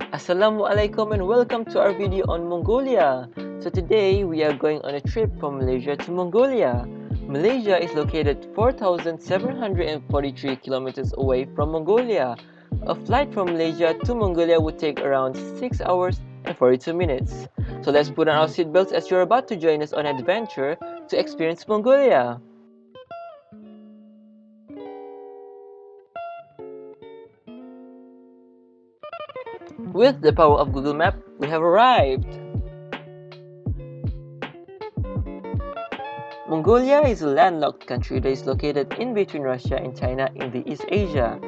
Assalamualaikum and welcome to our video on Mongolia. So today we are going on a trip from Malaysia to Mongolia. Malaysia is located 4,743 kilometers away from Mongolia. A flight from Malaysia to Mongolia would take around 6 hours and 42 minutes. So let's put on our seatbelts as you're about to join us on an adventure to experience Mongolia. With the power of Google Map, we have arrived! Mongolia is a landlocked country that is located in between Russia and China in the East Asia.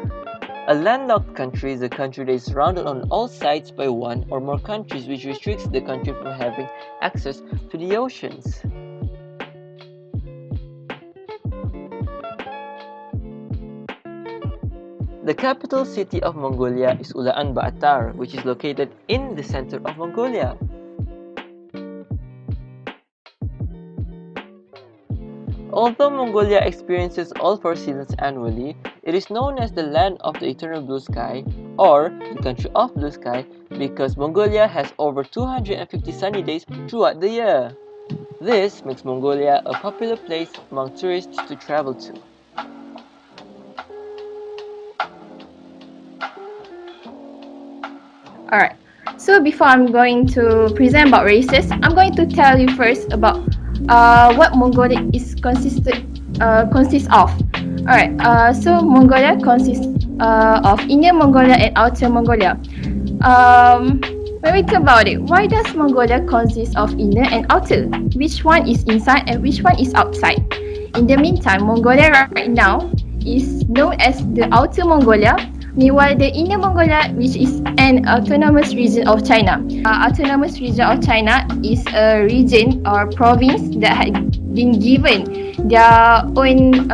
A landlocked country is a country that is surrounded on all sides by one or more countries, which restricts the country from having access to the oceans. The capital city of Mongolia is Ulaanbaatar, which is located in the center of Mongolia. Although Mongolia experiences all four seasons annually, it is known as the land of the eternal blue sky or the country of blue sky because Mongolia has over 250 sunny days throughout the year. This makes Mongolia a popular place among tourists to travel to. Alright, so before I'm going to present about races, I'm going to tell you first about what Mongolia consists of. Alright, so Mongolia consists of Inner Mongolia and Outer Mongolia. When we talk about it, why does Mongolia consist of inner and outer? Which one is inside and which one is outside? In the meantime, Mongolia right now is known as the Outer Mongolia. Meanwhile, the Inner Mongolia, which is an autonomous region of China. Autonomous region of China is a region or province that had been given their own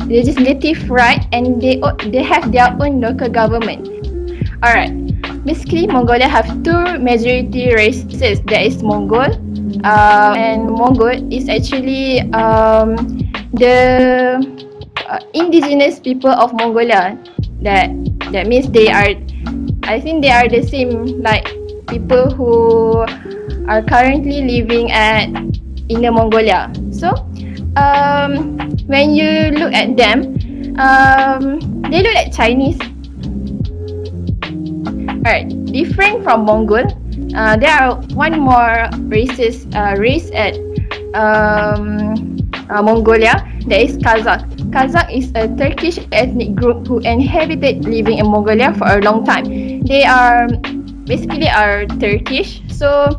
legislative right, and they have their own local government. Alright, basically Mongolia have two majority races. That is Mongol, and Mongol is actually the indigenous people of Mongolia. That means I think they are the same like people who are currently living at Inner Mongolia. So when you look at them, they look like Chinese. Alright, different from Mongol, there are one more race at Mongolia, that is Kazakh. Kazakh is a Turkish ethnic group who inhabited living in Mongolia for a long time. They are basically Turkish, so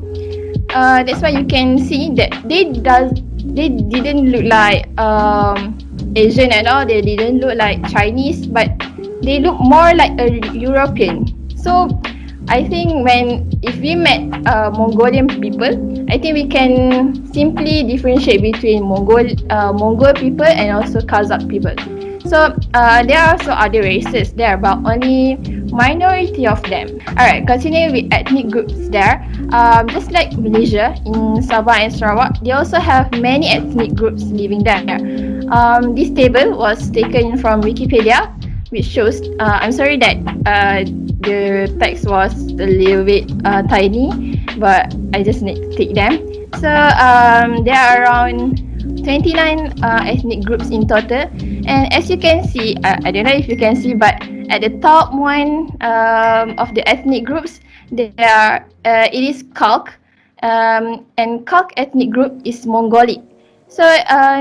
that's why you can see that they didn't look like Asian at all. They didn't look like Chinese, but they look more like a European. So I think if we met Mongolian people, I think we can simply differentiate between Mongol people and also Kazakh people. So there are also other races. There are about only minority of them. Alright, continuing with ethnic groups there. Just like Malaysia, in Sabah and Sarawak, they also have many ethnic groups living there. This table was taken from Wikipedia, which shows, I'm sorry that the text was a little bit tiny, but I just need to take them. So there are around 29 ethnic groups in total, and as you can see, I don't know if you can see, but at the top one of the ethnic groups, it is Kalk, and Kalk ethnic group is Mongolic. So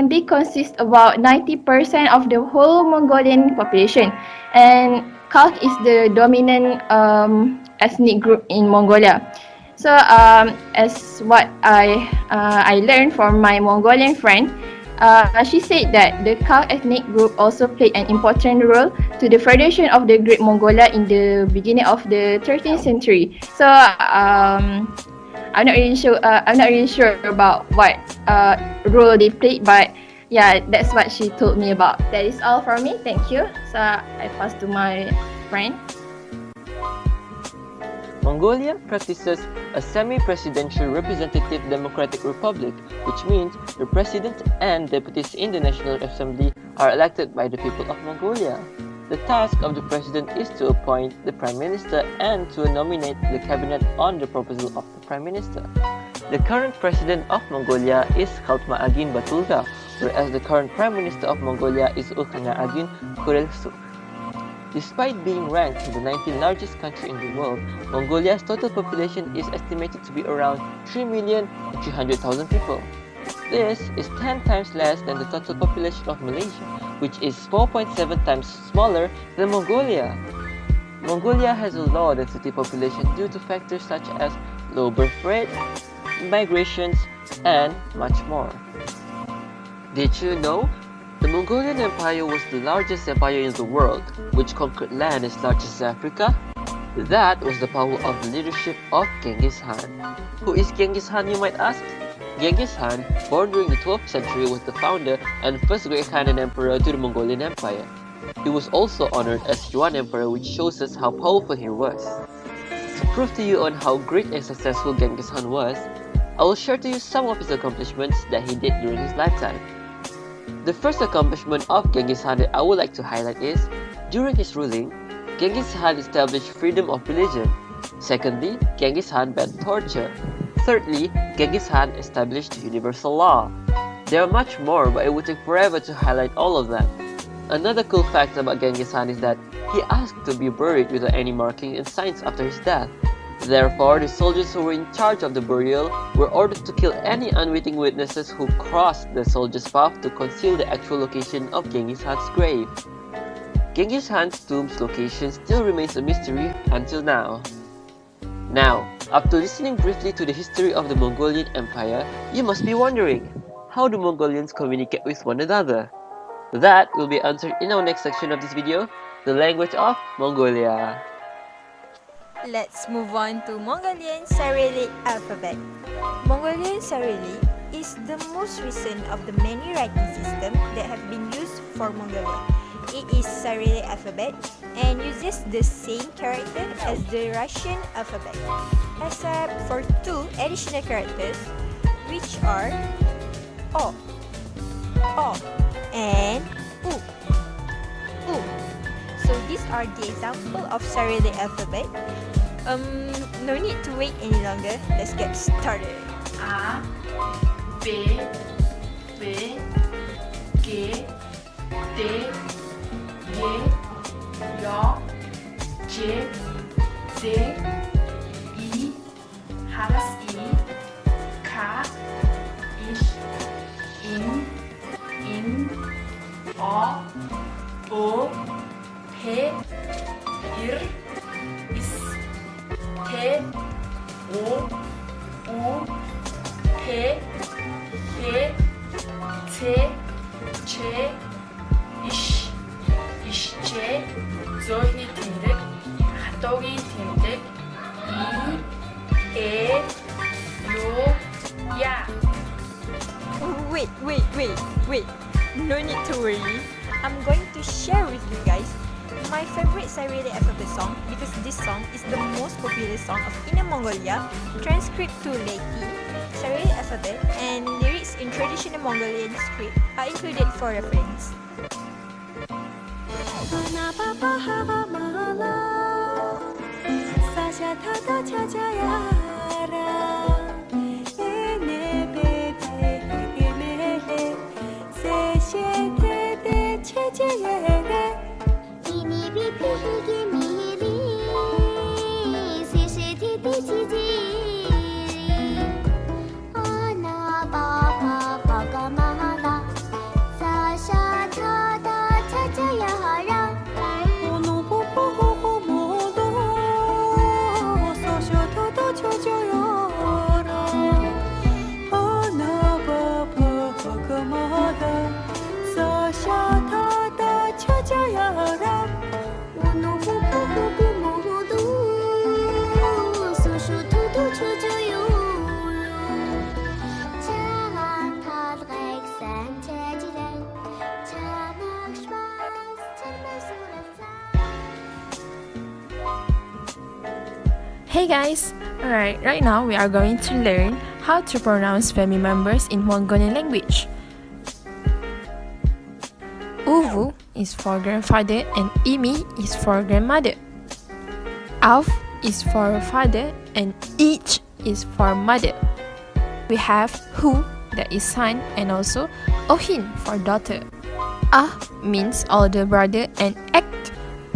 they consist about 90% of the whole Mongolian population, and Kalk is the dominant ethnic group in Mongolia. So as what I learned from my Mongolian friend, she said that the Kalk ethnic group also played an important role to the foundation of the Great Mongolia in the beginning of the 13th century. So I'm not really sure about what role they played, but yeah, that's what she told me about. That is all from me. Thank you. So I pass to my friend. Mongolia practices a semi-presidential representative democratic republic, which means the president and deputies in the National Assembly are elected by the people of Mongolia. The task of the president is to appoint the prime minister and to nominate the cabinet on the proposal of the prime minister. The current president of Mongolia is Khaltmaagin Batulga, whereas the current prime minister of Mongolia is Agin Kurelsu. Despite being ranked the 19th largest country in the world, Mongolia's total population is estimated to be around 3,300,000 people. This is 10 times less than the total population of Malaysia, which is 4.7 times smaller than Mongolia. Mongolia has a low density population due to factors such as low birth rate, migrations, and much more. Did you know? The Mongolian Empire was the largest empire in the world, which conquered land as large as Africa. That was the power of the leadership of Genghis Khan. Who is Genghis Khan, you might ask? Genghis Khan, born during the 12th century, was the founder and first great Khan and emperor to the Mongolian Empire. He was also honored as Yuan Emperor, which shows us how powerful he was. To prove to you on how great and successful Genghis Khan was, I will share to you some of his accomplishments that he did during his lifetime. The first accomplishment of Genghis Khan that I would like to highlight is, during his ruling, Genghis Khan established freedom of religion. Secondly, Genghis Khan banned torture. Thirdly, Genghis Khan established universal law. There are much more, but it would take forever to highlight all of them. Another cool fact about Genghis Khan is that he asked to be buried without any marking and signs after his death. Therefore, the soldiers who were in charge of the burial were ordered to kill any unwitting witnesses who crossed the soldier's path to conceal the actual location of Genghis Khan's grave. Genghis Khan's tomb's location still remains a mystery until now. Now, after listening briefly to the history of the Mongolian Empire, you must be wondering, how do Mongolians communicate with one another? That will be answered in our next section of this video, the language of Mongolia. Let's move on to Mongolian Cyrillic alphabet. Mongolian Cyrillic is the most recent of the many writing systems that have been used for Mongolia. It is Cyrillic alphabet and uses the same character as the Russian alphabet, except for two additional characters, which are O, and U. So these are the example of Cyrillic alphabet. No need to wait any longer. Let's get started. A, B, B, G, D, Y, Yo, J, Z, I, harus I, K, ish, in, O, P, ir, is, T, O, U, P, H, T, Ç, iş, işçe, zohi tindik, hatogi tindik, I, Yo, Ya. Wait. No need to worry. I'm going to share with you guys my favorite Cyrillic alphabet song because this song is the most popular song of Inner Mongolia, transcript to Latin, Cyrillic alphabet, and lyrics in traditional Mongolian script are included for reference. Hey guys! Alright, right now we are going to learn how to pronounce family members in Mongolian language. Uvu is for grandfather and Imi is for grandmother. Auf is for father and Ich is for mother. We have Hu, that is son, and also Ohin for daughter. Ah means older brother and Ek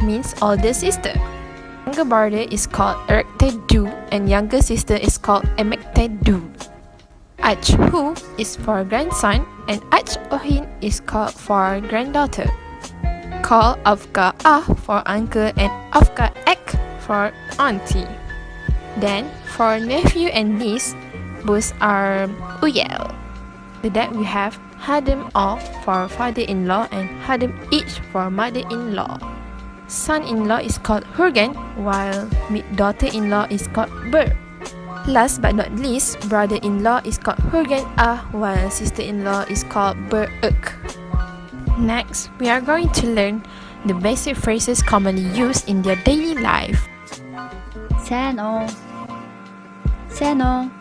means older sister. Younger brother is called Erekte Du and younger sister is called Emekte Du. Ach Hu is for grandson and Ach Ohin is called for granddaughter. Call Afka Ah for uncle and Afka Ek for auntie. Then for nephew and niece, both are Uyel. With that we have Hadem All for father-in-law and Hadem Ich for mother-in-law. Son-in-law is called Hurgen while daughter-in-law is called Ber. Last but not least, brother-in-law is called Hurgen Ah while sister-in-law is called Ber Uk. Next, we are going to learn the basic phrases commonly used in their daily life. Sano, Sano,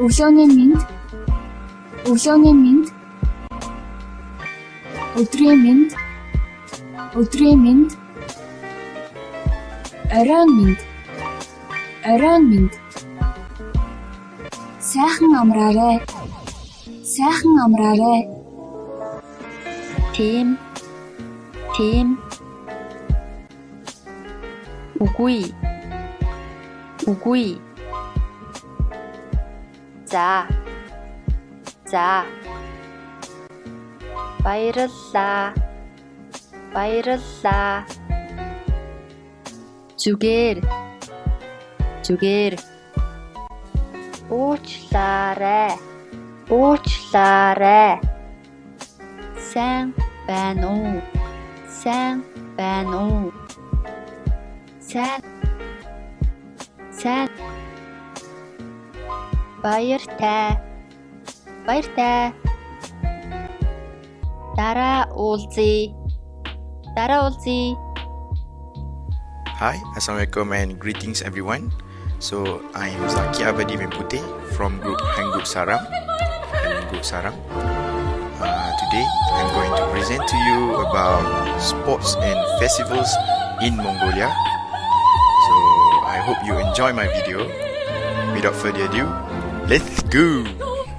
Өглөөний мэнд, өглөөний мэнд, өдрийн мэнд, өдрийн мэнд, оройн мэнд, оройн мэнд, сайхан амраарай, сайхан амраарай, тийм, тийм, үгүй, үгүй, за, за, баярлалаа, баярлалаа, зүгээр, зүгээр, уучлаарай, уучлаарай, сайн байна уу, сайн байна уу, сайн, сайн, баяртай, баяртай, дараа уулзъя, дараа уулзъя. Hi, Assalamualaikum and greetings everyone. So I'm Zaki Abadi Mempute from group Hanguk Saram. Today I'm going to present to you about sports and festivals in Mongolia. So I hope you enjoy my video. Without further ado, let's go!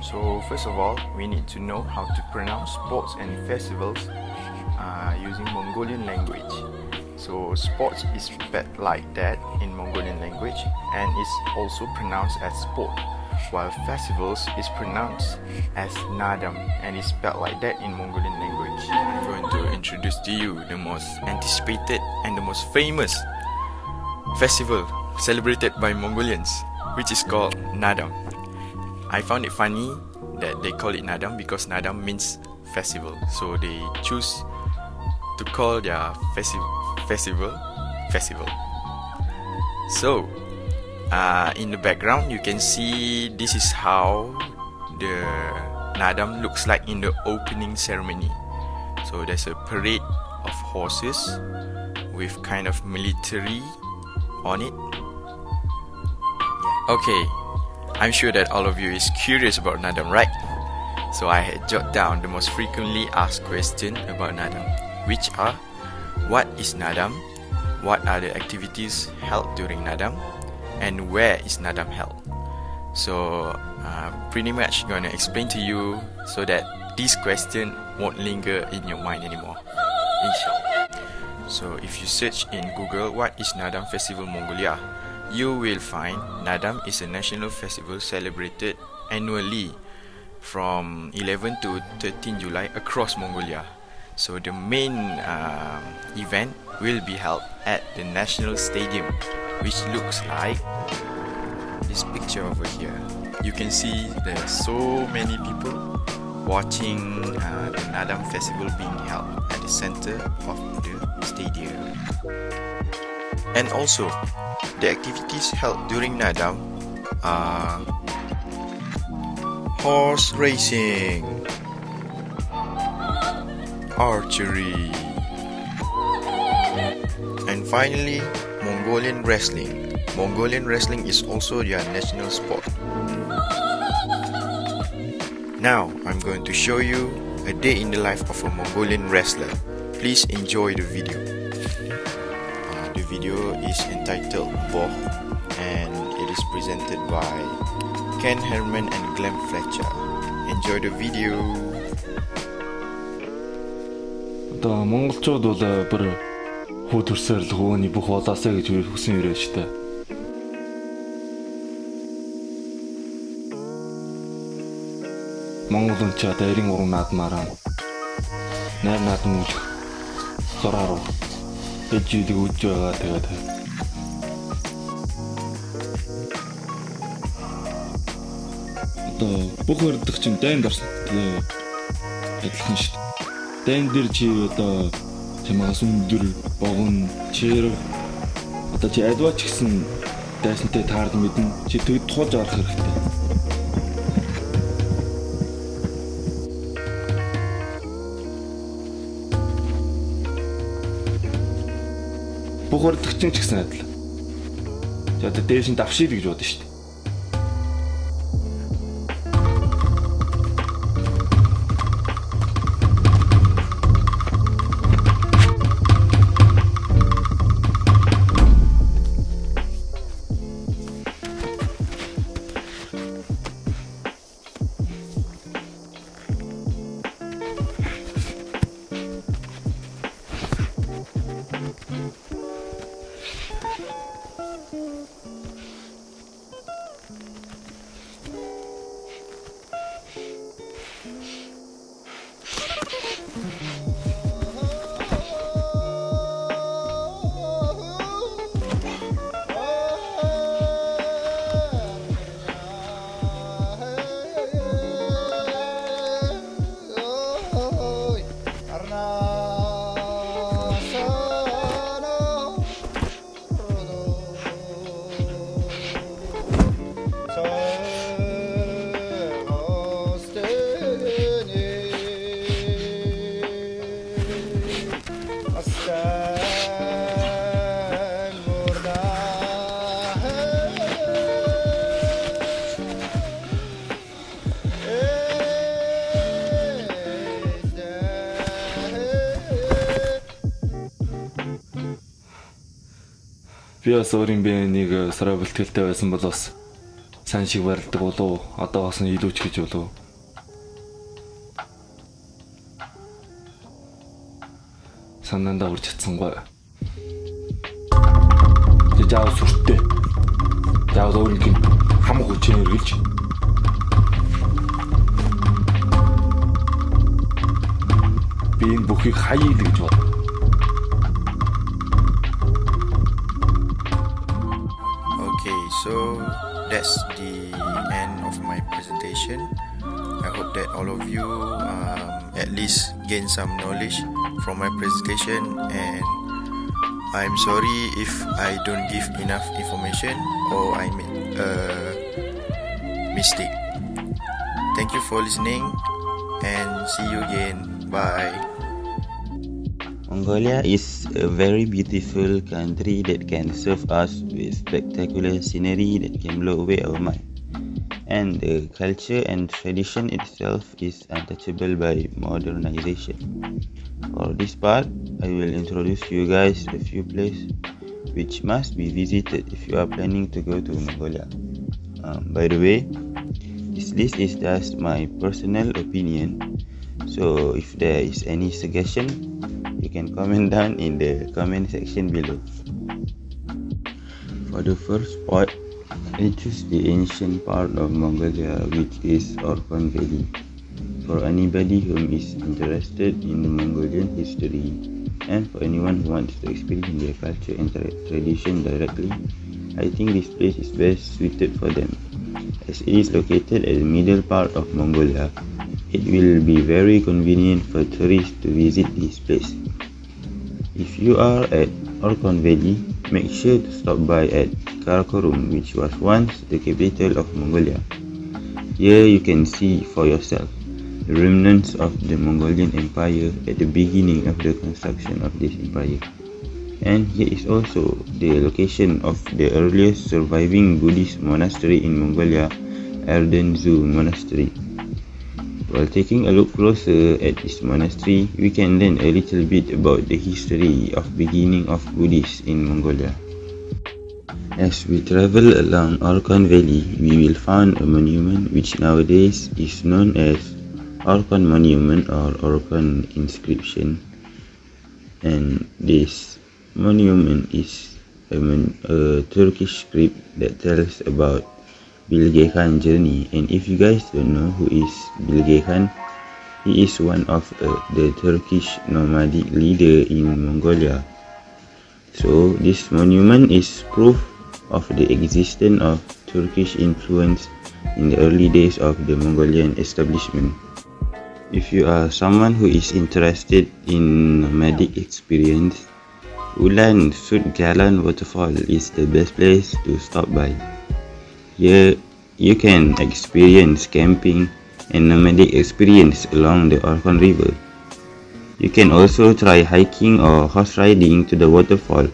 So first of all, we need to know how to pronounce sports and festivals using Mongolian language. So sports is spelled like that in Mongolian language and is also pronounced as sport, while festivals is pronounced as nadam and is spelled like that in Mongolian language. I'm going to introduce to you the most anticipated and the most famous festival celebrated by Mongolians, which is called nadam. I found it funny that they call it nadam because nadam means festival, so they choose to call their festival. So in the background you can see this is how the nadam looks like in the opening ceremony. So there's a parade of horses with kind of military on it. Okay, I'm sure that all of you is curious about nadam, right? So I had jotted down the most frequently asked question about nadam, which are: what is nadam? What are the activities held during nadam? And where is nadam held? So pretty much gonna explain to you so that this question won't linger in your mind anymore, inshallah. So if you search in Google what is Nadam Festival Mongolia, you will find nadam is a national festival celebrated annually from 11 to 13 July across Mongolia. So the main event will be held at the National Stadium, which looks like this picture over here. You can see there's so many people watching the Nadam festival being held at the center of the stadium. And also, the activities held during Nadam are horse racing, archery, and finally Mongolian wrestling. Mongolian wrestling is also their national sport. Now I'm going to show you a day in the life of a Mongolian wrestler. Please enjoy the video. The video is entitled Boh, and it is presented by Ken Herman and Glenn Fletcher. Enjoy the video. Одоо монголчууд бол бүр хүү төрсөөр л хөөний бүх болоосаа гэж хүсэн ирээ шүү дээ. Монгол хүн ч одоо 93 наадмаараа найр наадам үлэх зураар дэжидэг үж байгаа тэгээд одоо бүх өрдөх чинь дайнд орсон. Тэгээ адилхан шүү дээ. Дайн дээр чи одоо чамаас өндөр богон чир одоо чи адваач гэсэн дайсантай таард мэдэн чи тэгэд туулж арах хэрэгтэй. Бүх өрдөгчин ч гэсэн адил. За одоо дээш нь давшил гэж бодсон шүү дээ. Би бас өөрийн биенийг сарай бэлтгэлтэй байсан бол бас сайн шиг барилдаг болов одоо бас илүү ч гэж болов. Санаандаа урж чадсангүй. Жаав сүртэй. Жаав өөрийн хамаг хүчээр эргэлж. Би энэ бүхийг хаяа л гэж бод. So that's the end of my presentation. I hope that all of you at least gain some knowledge from my presentation, and I'm sorry if I don't give enough information or I made a mistake. Thank you for listening and see you again. Bye. Mongolia is a very beautiful country that can serve us with spectacular scenery that can blow away our mind. And the culture and tradition itself is untouchable by modernization. For this part, I will introduce you guys a few places which must be visited if you are planning to go to Mongolia. By the way, this list is just my personal opinion, so if there is any suggestion, you can comment down in the comment section below. For the first spot, I choose the ancient part of Mongolia, which is Orkhon Valley. For anybody who is interested in Mongolian history, and for anyone who wants to experience their culture and tradition directly, I think this place is best suited for them. As it is located at the middle part of Mongolia, it will be very convenient for tourists to visit this place. If you are at Orkhon Valley, make sure to stop by at Karakorum, which was once the capital of Mongolia. Here you can see for yourself the remnants of the Mongolian Empire at the beginning of the construction of this empire. And here is also the location of the earliest surviving Buddhist monastery in Mongolia, L02 Monastery. While taking a look closer at this monastery, we can learn a little bit about the history of beginning of Buddhists in Mongolia. As we travel along Orkhon Valley, we will find a monument which nowadays is known as Orkhon Monument or Orkhon Inscription, and this monument is a Turkish script that tells about Bilge Khan journey. And if you guys don't know who is Bilge Khan, he is one of the Turkish nomadic leader in Mongolia. So this monument is proof of the existence of Turkish influence in the early days of the Mongolian establishment. If you are someone who is interested in nomadic experience, Ulan Sutgalan Waterfall is the best place to stop by. Here you can experience camping and nomadic experience along the Orkhon River. You can also try hiking or horse riding to the waterfall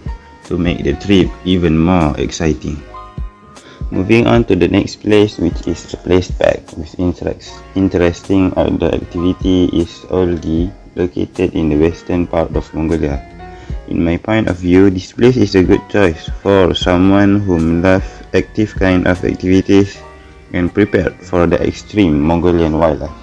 to make the trip even more exciting. Moving on to the next place, which is the place packed with interesting outdoor activity, is Olgi, located in the western part of Mongolia. In my point of view, this place is a good choice for someone who loves active kind of activities and prepared for the extreme Mongolian wildlife.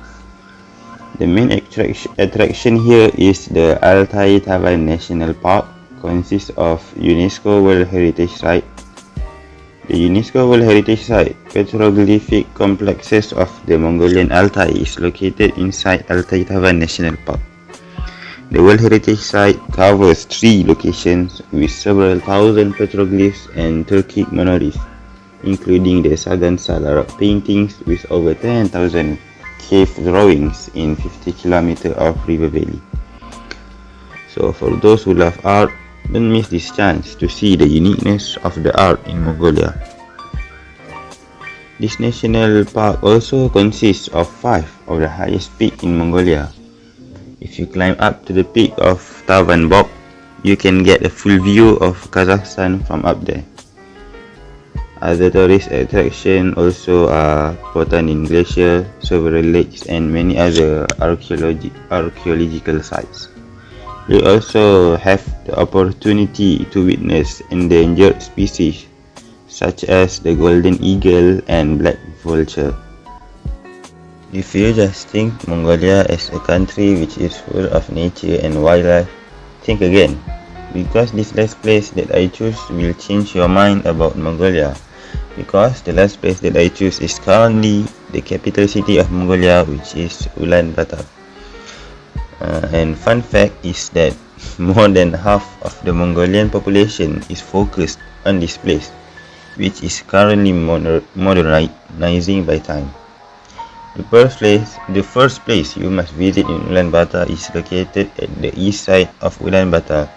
The main attraction here is the Altai Tavan National Park, consists of UNESCO World Heritage Site. The UNESCO World Heritage Site petroglyphic complexes of the Mongolian Altai is located inside Altai Tavan National Park. The World Heritage Site covers 3 locations with several thousand petroglyphs and Turkic monoliths, including the Sagan Salarok paintings with over 10,000 cave drawings in 50 km of river valley. So for those who love art, don't miss this chance to see the uniqueness of the art in Mongolia. This national park also consists of 5 of the highest peaks in Mongolia. If you climb up to the peak of Tavan Bog, you can get a full view of Kazakhstan from up there. Other tourist attractions also are Potanin Glacier, several lakes, and many other archaeological sites. You also have the opportunity to witness endangered species such as the golden eagle and black vulture. If you just think Mongolia as a country which is full of nature and wildlife, think again, because this last place that I choose will change your mind about Mongolia, because the last place that I choose is currently the capital city of Mongolia, which is Ulaanbaatar. And fun fact is that more than half of the Mongolian population is focused on this place, which is currently modernizing by time. The first place you must visit in Ulaanbaatar is located at the east side of Ulaanbaatar,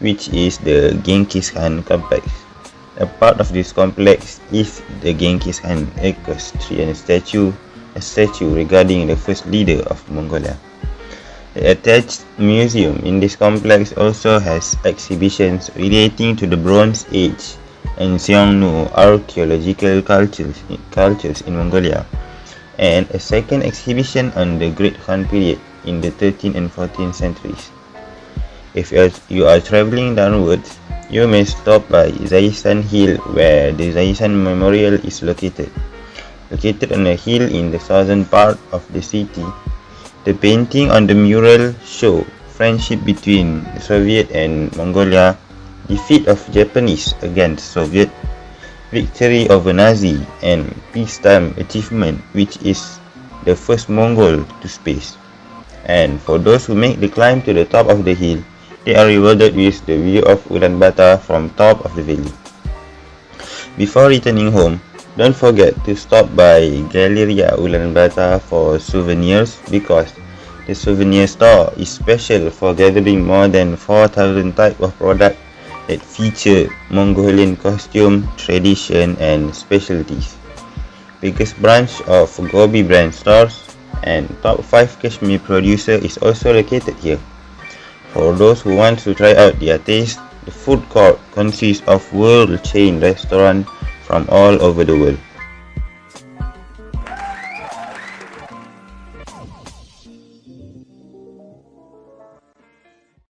which is the Genghis Khan complex. A part of this complex is the Genghis Khan equestrian statue, a statue regarding the first leader of Mongolia. The attached museum in this complex also has exhibitions relating to the Bronze Age and Xiongnu archaeological cultures in Mongolia, and a second exhibition on the Great Khan period in the 13th and 14th centuries. If you are traveling downwards, you may stop by Zaishan Hill, where the Zaishan Memorial is located. Located on a hill in the southern part of the city, the painting on the mural show friendship between Soviet and Mongolia, defeat of Japanese against Soviet, victory over Nazi, and peacetime achievement, which is the first Mongol to space. And for those who make the climb to the top of the hill, they are rewarded with the view of Ulaanbaatar from top of the valley. Before returning home, don't forget to stop by Galeria Ulaanbaatar for souvenirs, because the souvenir store is special for gathering more than 4,000 types of products that feature Mongolian costume, tradition, and specialties. Biggest branch of Gobi brand stores and top 5 cashmere producer is also located here. For those who want to try out their taste, the food court consists of world chain restaurants from all over the world.